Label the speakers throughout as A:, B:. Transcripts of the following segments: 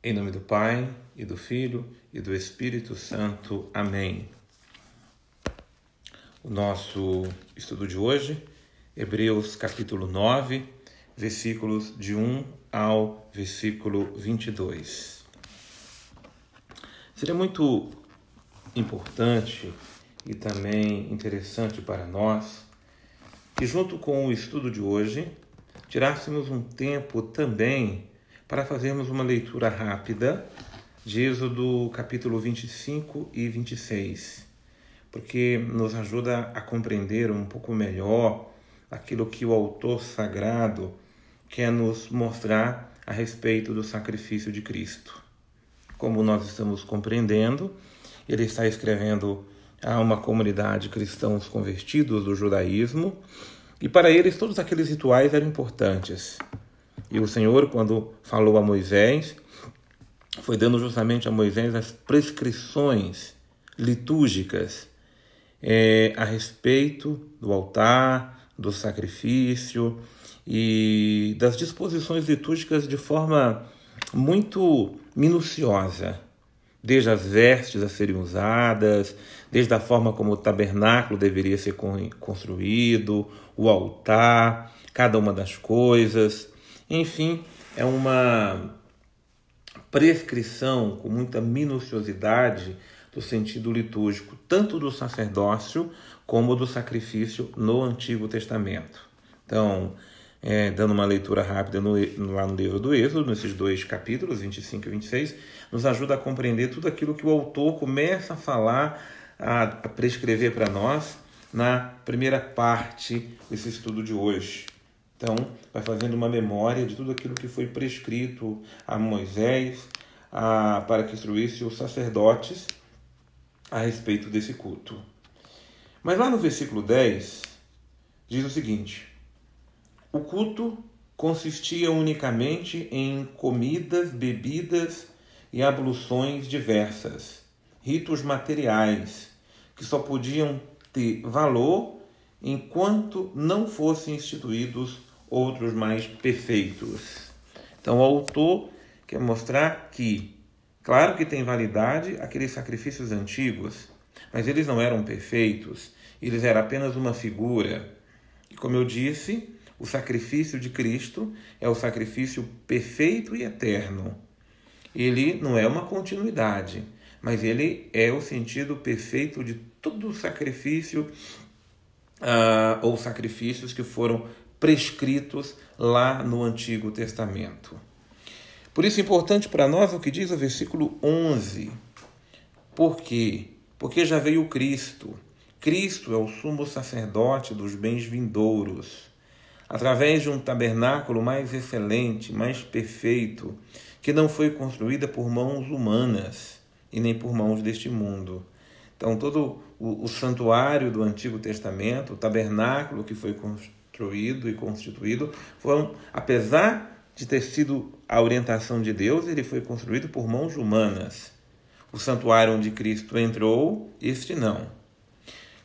A: Em nome do Pai, e do Filho, e do Espírito Santo. Amém. O nosso estudo de hoje, Hebreus capítulo 9, versículos de 1 ao versículo 22. Seria muito importante e também interessante para nós que, junto com o estudo de hoje, tirássemos um tempo também para fazermos uma leitura rápida de Êxodo capítulo 25 e 26, porque nos ajuda a compreender um pouco melhor aquilo que o autor sagrado quer nos mostrar a respeito do sacrifício de Cristo. Como nós estamos compreendendo, ele está escrevendo a uma comunidade de cristãos convertidos do judaísmo, e para eles todos aqueles rituais eram importantes. E o Senhor, quando falou a Moisés, foi dando justamente a Moisés as prescrições litúrgicas a respeito do altar, do sacrifício e das disposições litúrgicas de forma muito minuciosa, desde as vestes a serem usadas, desde a forma como o tabernáculo deveria ser construído, o altar, cada uma das coisas. Enfim, é uma prescrição com muita minuciosidade do sentido litúrgico, tanto do sacerdócio como do sacrifício no Antigo Testamento. Então, dando uma leitura rápida lá no livro do Êxodo, nesses dois capítulos, 25 e 26, nos ajuda a compreender tudo aquilo que o autor começa a falar, a prescrever para nós na primeira parte desse estudo de hoje. Então, vai fazendo uma memória de tudo aquilo que foi prescrito a Moisés para que instruísse os sacerdotes a respeito desse culto. Mas lá no versículo 10, diz o seguinte: o culto consistia unicamente em comidas, bebidas e abluções diversas, ritos materiais, que só podiam ter valor enquanto não fossem instituídos outros mais perfeitos. Então o autor quer mostrar que, claro que tem validade aqueles sacrifícios antigos, mas eles não eram perfeitos, eles eram apenas uma figura. E como eu disse, o sacrifício de Cristo é o sacrifício perfeito e eterno. Ele não é uma continuidade, mas ele é o sentido perfeito de todo o sacrifício ou sacrifícios que foram prescritos lá no Antigo Testamento. Por isso é importante para nós o que diz o versículo 11. Por quê? Porque já veio Cristo. Cristo é o sumo sacerdote dos bens vindouros, através de um tabernáculo mais excelente, mais perfeito, que não foi construída por mãos humanas e nem por mãos deste mundo. Então, todo o santuário do Antigo Testamento, o tabernáculo que foi construído e constituído, apesar de ter sido a orientação de Deus, ele foi construído por mãos humanas. O santuário onde Cristo entrou, este não.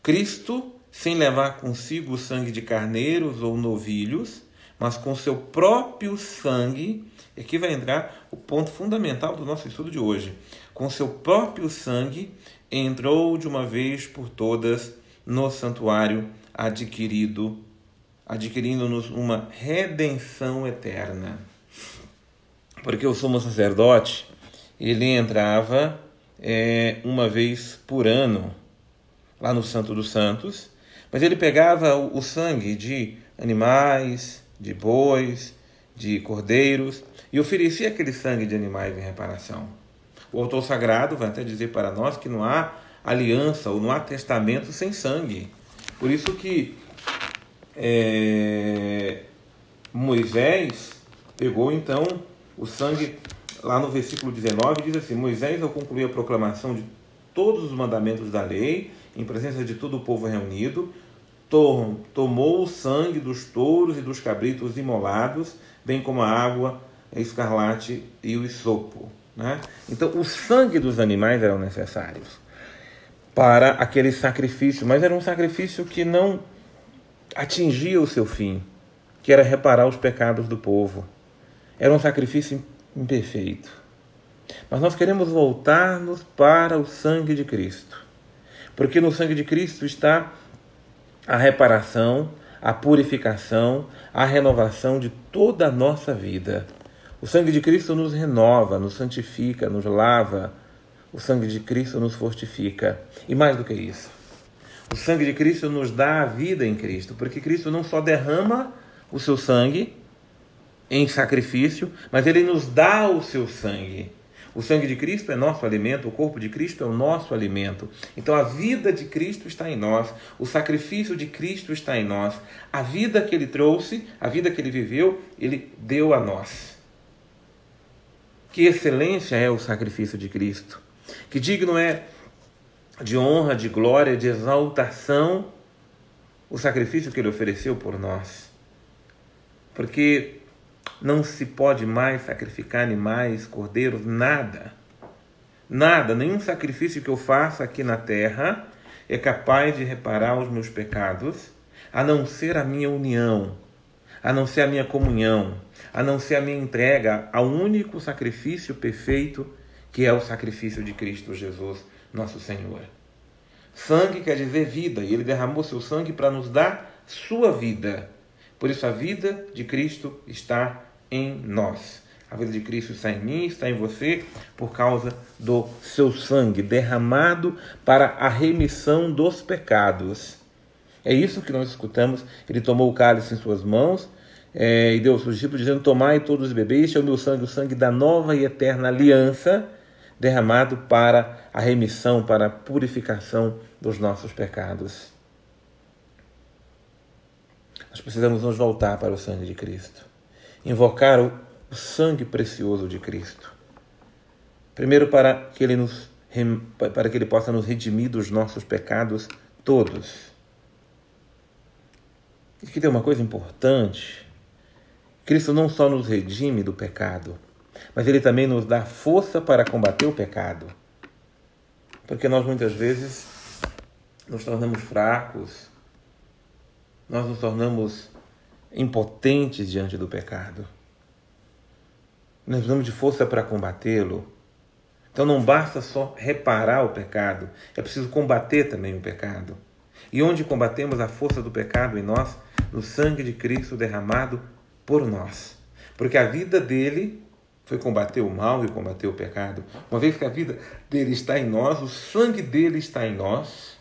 A: Cristo, sem levar consigo o sangue de carneiros ou novilhos, mas com seu próprio sangue, aqui vai entrar o ponto fundamental do nosso estudo de hoje. Com seu próprio sangue, entrou de uma vez por todas no santuário, adquirindo-nos uma redenção eterna. Porque o sumo sacerdote, ele entrava uma vez por ano, lá no Santo dos Santos, mas ele pegava o sangue de animais, de bois, de cordeiros, e oferecia aquele sangue de animais em reparação. O autor sagrado vai até dizer para nós que não há aliança ou não há testamento sem sangue. Por isso que Moisés pegou então o sangue, lá no versículo 19, diz assim: Moisés, ao concluir a proclamação de todos os mandamentos da lei, em presença de todo o povo reunido, tomou o sangue dos touros e dos cabritos imolados, bem como a água, a escarlate e o hisopo. Né? Então, o sangue dos animais eram necessários para aquele sacrifício, mas era um sacrifício que não atingia o seu fim, que era reparar os pecados do povo. Era um sacrifício imperfeito. Mas nós queremos voltar-nos para o sangue de Cristo. Porque no sangue de Cristo está a reparação, a purificação, a renovação de toda a nossa vida. O sangue de Cristo nos renova, nos santifica, nos lava. O sangue de Cristo nos fortifica. E mais do que isso, o sangue de Cristo nos dá a vida em Cristo, porque Cristo não só derrama o seu sangue em sacrifício, mas ele nos dá o seu sangue. O sangue de Cristo é nosso alimento, o corpo de Cristo é o nosso alimento. Então a vida de Cristo está em nós, o sacrifício de Cristo está em nós. A vida que ele trouxe, a vida que ele viveu, ele deu a nós. Que excelência é o sacrifício de Cristo. Que digno é de honra, de glória, de exaltação o sacrifício que ele ofereceu por nós. Porque não se pode mais sacrificar animais, cordeiros, nada. Nada, nenhum sacrifício que eu faça aqui na terra é capaz de reparar os meus pecados, a não ser a minha união, a não ser a minha comunhão, a não ser a minha entrega ao único sacrifício perfeito, que é o sacrifício de Cristo Jesus, nosso Senhor. Sangue quer dizer vida, e ele derramou seu sangue para nos dar sua vida. Por isso a vida de Cristo está em nós. A vida de Cristo está em mim, está em você, por causa do seu sangue derramado para a remissão dos pecados. É isso que nós escutamos. Ele tomou o cálice em suas mãos e deu aos seus discípulos, dizendo: tomai todos e bebeis, este é o sangue da nova e eterna aliança, derramado para a remissão, para a purificação dos nossos pecados. Nós precisamos nos voltar para o sangue de Cristo, invocar o sangue precioso de Cristo. Primeiro, para que ele possa nos redimir dos nossos pecados todos. E aqui tem uma coisa importante: Cristo não só nos redime do pecado, mas ele também nos dá força para combater o pecado. Porque nós muitas vezes nos tornamos fracos, nós nos tornamos impotentes diante do pecado. Nós precisamos de força para combatê-lo. Então não basta só reparar o pecado, é preciso combater também o pecado. E onde combatemos a força do pecado em nós? No sangue de Cristo derramado por nós. Porque a vida dele foi combater o mal e combater o pecado. Uma vez que a vida dele está em nós, o sangue dele está em nós,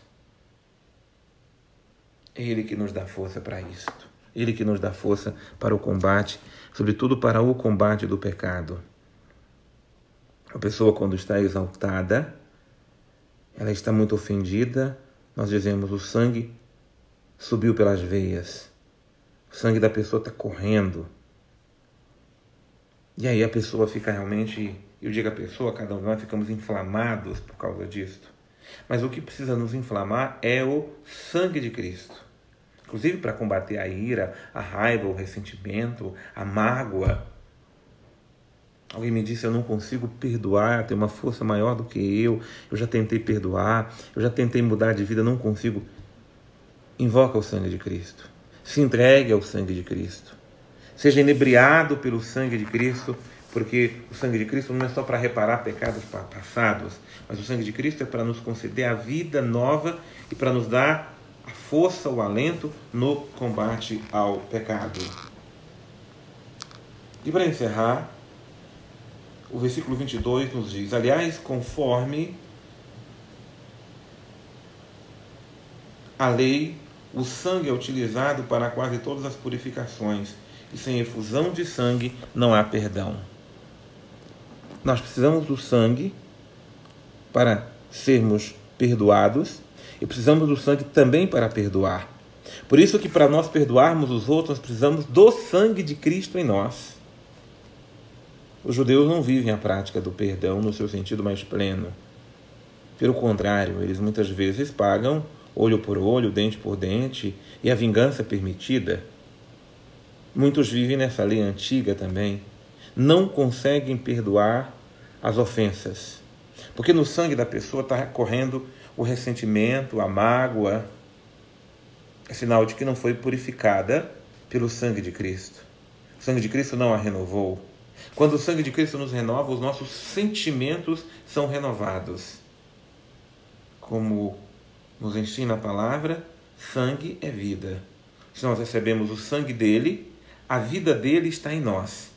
A: é ele que nos dá força para isto. Ele que nos dá força para o combate, sobretudo para o combate do pecado. A pessoa, quando está exaltada, ela está muito ofendida, nós dizemos: o sangue subiu pelas veias, o sangue da pessoa está correndo. E aí a pessoa fica realmente, eu digo a pessoa, cada um de nós ficamos inflamados por causa disto. Mas o que precisa nos inflamar é o sangue de Cristo. Inclusive para combater a ira, a raiva, o ressentimento, a mágoa. Alguém me disse: eu não consigo perdoar, tem uma força maior do que eu já tentei perdoar, eu já tentei mudar de vida, não consigo. Invoca o sangue de Cristo. Se entregue ao sangue de Cristo. Seja inebriado pelo sangue de Cristo, porque o sangue de Cristo não é só para reparar pecados passados, mas o sangue de Cristo é para nos conceder a vida nova e para nos dar a força, o alento no combate ao pecado. E para encerrar, o versículo 22 nos diz: aliás, conforme a lei, o sangue é utilizado para quase todas as purificações, e sem efusão de sangue não há perdão. Nós precisamos do sangue para sermos perdoados e precisamos do sangue também para perdoar. Por isso que para nós perdoarmos os outros, nós precisamos do sangue de Cristo em nós. Os judeus não vivem a prática do perdão no seu sentido mais pleno. Pelo contrário, eles muitas vezes pagam olho por olho, dente por dente, e a vingança é permitida. Muitos vivem nessa lei antiga também. Não conseguem perdoar as ofensas. Porque no sangue da pessoa está correndo o ressentimento, a mágoa. É sinal de que não foi purificada pelo sangue de Cristo. O sangue de Cristo não a renovou. Quando o sangue de Cristo nos renova, os nossos sentimentos são renovados. Como nos ensina a palavra, sangue é vida. Se nós recebemos o sangue dele, a vida dele está em nós.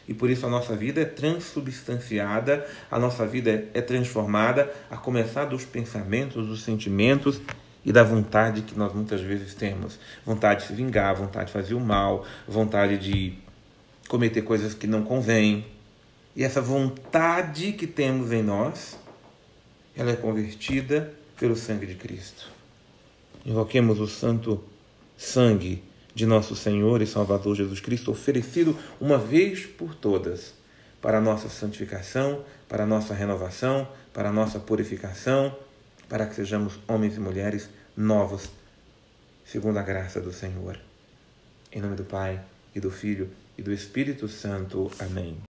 A: E por isso a nossa vida é transubstanciada, a nossa vida é transformada, a começar dos pensamentos, dos sentimentos e da vontade que nós muitas vezes temos. Vontade de se vingar, vontade de fazer o mal, vontade de cometer coisas que não convêm. E essa vontade que temos em nós, ela é convertida pelo sangue de Cristo. Invoquemos o santo sangue de nosso Senhor e Salvador Jesus Cristo, oferecido uma vez por todas para a nossa santificação, para a nossa renovação, para a nossa purificação, para que sejamos homens e mulheres novos, segundo a graça do Senhor. Em nome do Pai, e do Filho, e do Espírito Santo. Amém.